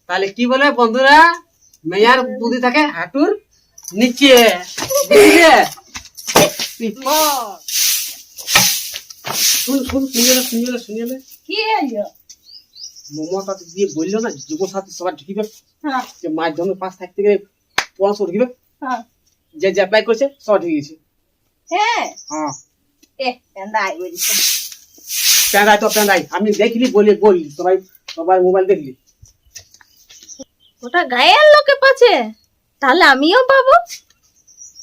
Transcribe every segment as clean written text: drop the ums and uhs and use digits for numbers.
তাহলে কি বলে বন্ধুরা, মেয়ার বুদ্ধি থাকে হাঁটুর নিচে। বুঝলে? শুন শুন শুনিয়ে কি হইলো? মমতা দিয়ে বললো না যুব সাথী সবার ঢুকিবে, হ্যাঁ যে মাধ্যমিক পাস থাকতে গেলে পড়াশোনা ঢুকিবে, হ্যাঁ যে যে অ্যাপ্লাই করছে সব ঢুকে গেছে। হ্যাঁ হ্যাঁ পেন্দাই বলিস। প্যান্ডাই তো প্যান্ডাই, আমি দেখলি বলি সবাই সবাই মোবাইল দেখলি। ওটা গায়ের লোকে পাচ্ছে, তাহলে আমিও পাবো।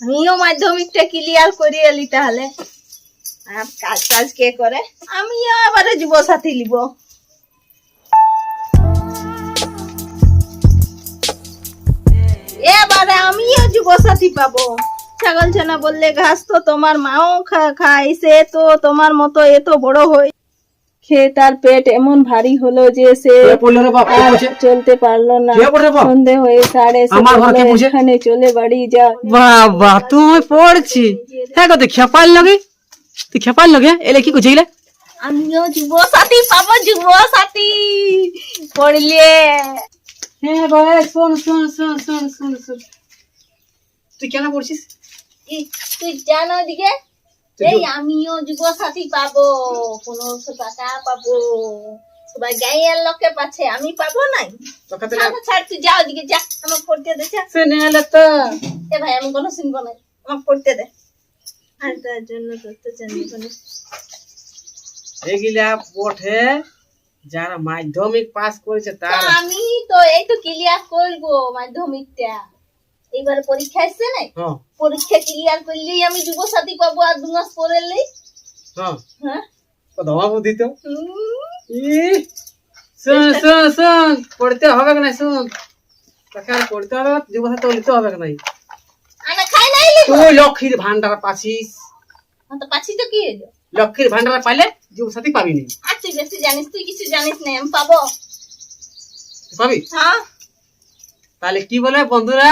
আমিও মাধ্যমিকটা ক্লিয়ার করে এলি তাহলে। আর কাজ কে করে? আমিও আবার যুব সাথী লিব। এবারে আমিও যুব সাথী পাবো। ছাগল ছানা বললে ঘাস তো তোমার মাও খায়, সে তো তোমার মতো এত বড় হয়ে খেয়ে তার পেট এমন ভারী হলো যে সে আর চলতে পারলো না। সন্ধে হয়ে সাড়ে এখানে চলে বাড়ি যা। বাবা তুই পড়ছি, হ্যাঁ কত খেপাল লাগে, তুই খেপাল লাগে এলে কি করছিস? আমিও যুব সাথী পাবো, যুব সাথী পড়লে। হ্যাঁ ভাই শোন শোন শোন শোন শোন শোন, তুই কেন পড়ছিস? তুই জানো দিকে এই আমিও যুব সাথী পাবো, 1500 টাকা পাবো। সবাই গায়ের লোকে পাচ্ছে, আমি পাবো নাই? ছাড় তুই যাও দিকে যা, আমার পড়তে দে। এ ভাই আমি কোনো শুনবো না, আমার পড়তে দে। আর তার জন্য তোর তো জানি এগুলা পড়ে যারা মাধ্যমিক পাস করেছে তার। আমি তো এই তো ক্লিয়ার করবো মাধ্যমিকটা, এইবার পরীক্ষা আসছে না, পরীক্ষা ক্লিয়ার করলেই আমি যুব সাথী পাবো। আর 2 মাস পরে এলেই হ্যাঁ ধমা বুদ্ধি তো। শোন শোন শোন, পড়তে হবে না, শোন পড়তে হবে, যুব সাথী লিখতে হবে না। আনা খাই নাই তুই লক্ষ্মীর ভান্ডার পাছিস, তো পাচ্ছি তো কি হলো? লক্ষ্মীর ভান্ডার পাইলে যুব সাথী পাবি নি। আর তুই বেশি জানিস, তুই কিছু জানিস না, আমি পাবো। পাবি? হ্যাঁ তাহলে কি বলে বন্ধুরা,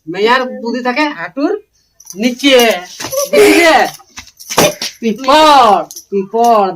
মেয়ার বুদ্ধি থাকে হাঁটুর নিচে। বুঝলে? তুই পড়